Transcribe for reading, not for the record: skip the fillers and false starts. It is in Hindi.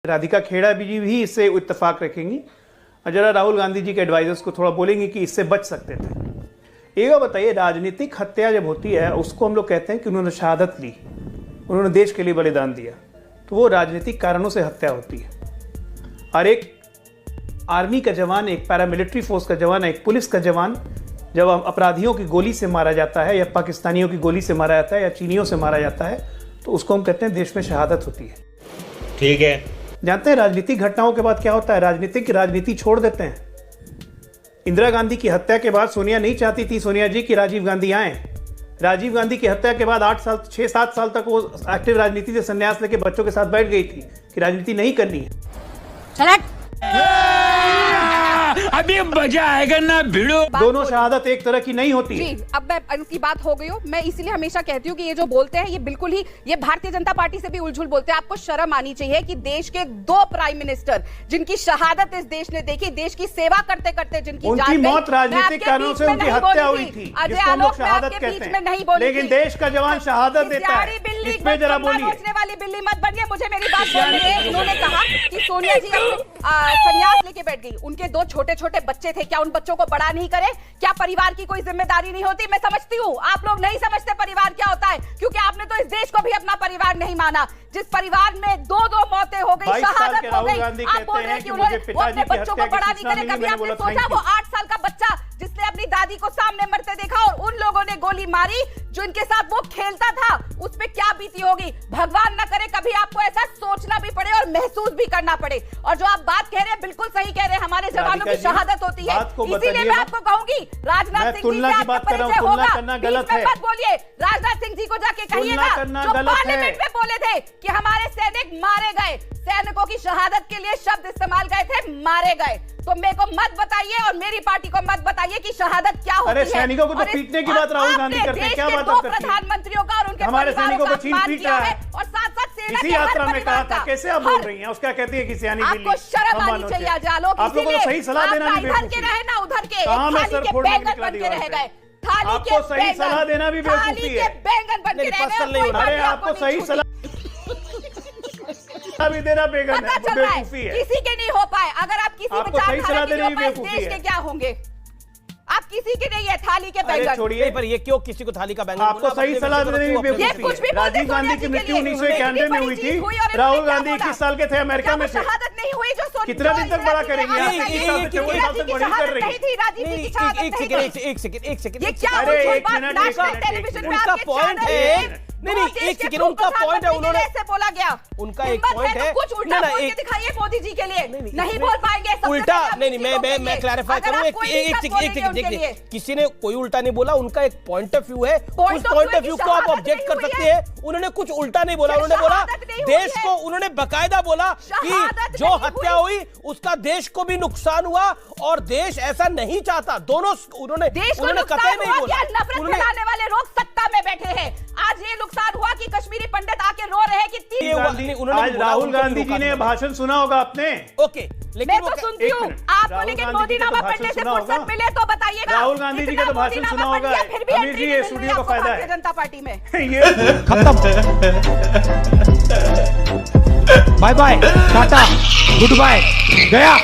राधिका खेड़ा भी इससे इत्तेफाक रखेंगी और जरा राहुल गांधी जी के एडवाइजर्स को थोड़ा बोलेंगे कि इससे बच सकते थे। एक बताइए, राजनीतिक हत्या जब होती है उसको हम लोग कहते हैं कि उन्होंने शहादत ली, उन्होंने देश के लिए बलिदान दिया, तो वो राजनीतिक कारणों से हत्या होती है। और एक आर्मी का जवान, एक पैरामिलिट्री फोर्स का जवान, एक पुलिस का जवान जब अपराधियों की गोली से मारा जाता है या पाकिस्तानियों की गोली से मारा जाता है या चीनियों से मारा जाता है तो उसको हम कहते हैं देश में शहादत होती है। ठीक है। जानते हैं राजनीतिक घटनाओं के बाद क्या होता है? राजनीति छोड़ देते हैं। इंदिरा गांधी की हत्या के बाद सोनिया नहीं चाहती थी सोनिया जी की राजीव गांधी आए। राजीव गांधी की हत्या के बाद 6-7 साल तक वो एक्टिव राजनीति से संन्यास लेके बच्चों के साथ बैठ गई थी कि राजनीति नहीं करनी है। अभी मजा आएगा ना भिड़ो। दोनों शहादत एक तरह की नहीं होती है। जी, अब मैं उनकी बात हो गई हूँ। मैं इसीलिए हमेशा कहती हूँ कि ये जो बोलते हैं ये बिल्कुल ही ये भारतीय जनता पार्टी से भी उलझुल बोलते हैं। आपको शर्म आनी चाहिए कि देश के 2 प्राइम मिनिस्टर जिनकी शहादत इस देश ने देखी, देश की सेवा करते करते जिनकी उनकी मौत राजनीतिक कारणों से उनकी हत्या हुई थी, जिसको हम लोग शहादत कहते हैं। लेकिन देश का जवान शहादत देता है, इसमें जरा बोलिए। वाली बिल्ली मत बनिए, मुझे मेरी बात बोलने दें। उन्होंने कहा कि सोनिया जी संन्यास लेके बैठ गई, उनके 2 छोटे-छोटे बच्चे थे, क्या उन बच्चों को बड़ा नहीं करे? क्या परिवार की कोई जिम्मेदारी नहीं होती? मैं समझती हूँ आप लोग नहीं समझते परिवार क्या होता है, क्योंकि आपने तो इस देश को भी अपना परिवार नहीं माना। जिस परिवार में 2 मौतें हो गई, शहादत हो गई, आप बोल रहे हैं कि उन्होंने अपने बच्चों को बड़ा नहीं करे। कभी आपने सोचा वो 8 साल का बच्चा जिसने अपनी दादी को सामने मरते देखा और उन लोगों ने गोली मारी जो इनके साथ वो खेलता था, उस पे क्या बीती होगी? भगवान न करे कभी आपको ऐसा सोचना भी पड़े और महसूस भी करना पड़े। और जो आप बात कह रहे हैं बिल्कुल सही कह रहे हैं, हमारे जवानों की शहादत होती है। इसीलिए मैं आपको कहूंगी राजनाथ सिंह जी से आपका परिचय होगा, बीच में मत बोलिए। राजनाथ सिंह जी को जाके कहिए ना, जो पार्लियामेंट में बोले थे कि हमारे सैनिक मारे गए, सैनिकों की शहादत के लिए शब्द इस्तेमाल गए थे, मारे गए। तो मेरे को मत बताइए और मेरी पार्टी को मत बताइए कि शहादत क्या होती है। अरे सैनिकों को तो पीटने की बात राहुल गांधी करते हैं, क्या बात करते हैं? प्रधानमंत्रियों का और उनके हमारे सैनिकों को छीन पीट रहा है और साथ-साथ सेना इसी यात्रा में कहा था। कैसे आप बोल रही हैं? उसका कहती है कि सियानी बिल्ली। आपको शर्म आनी चाहिए आलोक। आप लोगों को सही सलाह देना भी इधर के रहे ना उधर के, कहां में सर फोड़ने बैंगन बन के रह गए। आपको सही सलाह देना भी बेवकूफी है। बैंगन बन के रह गए। अरे आपको सही सलाह भी देना बेवकूफी है। किसी के नहीं हो पाए। अगर आप किसी विचारधारा के नहीं हो पाए, देश के क्या होंगे? आप किसी के नहीं है थाली के बैंगन। छोड़िए, पर ये क्यों किसी को थाली का बैंगन? आपको सही सलाह देने की बेवकूफी है। राजीव गांधी की मृत्यु 1991 में हुई थी, राहुल गांधी 21 साल के थे, अमेरिका में थे। शहादत नहीं हुई जो कितना दिन तक बड़ा करेंगे? एक सेकंड ये क्या टेलीविजन में उनका पॉइंट है। नहीं, एक सेकंड, उनका पॉइंट है। उन्होंने ऐसे बोला गया, उनका एक पॉइंट है। कुछ उल्टा बोल के दिखाइए मोदी जी के लिए। नहीं बोल पाएंगे उल्टा। नहीं, मैं क्लैरिफाई करूं। एक सेकंड देखिए, किसी ने कोई उल्टा नहीं बोला, उनका एक पॉइंट ऑफ व्यू है। उस पॉइंट ऑफ व्यू को आप ऑब्जेक्ट कर सकते हैं। उन्होंने कुछ उल्टा नहीं बोला, उन्होंने बोला देश को, उन्होंने बकायदा बोला कि जो हत्या हुई उसका देश को भी नुकसान हुआ और देश ऐसा नहीं चाहता। दोनों उन्होंने कतई नहीं बोला। नफरत फैलाने वाले लोग सत्ता में बैठे हैं। आज ये नुकसान हुआ कि कश्मीरी पंडित आके रो रहे हैं कि आज राहुल गांधी जी ने भाषण सुना होगा आपने। ओके, मैं तो सुनती हूँ आपको, लेकिन मोदी नामा पढ़ने से फुर्सत मिले तो बताइए। राहुल गांधी जी का तो भाषण सुना होगा। अमीर जी, ये स्टूडियो का फायदा है जनता पार्टी में। ये खत्म। Bye bye, tata, goodbye, गया।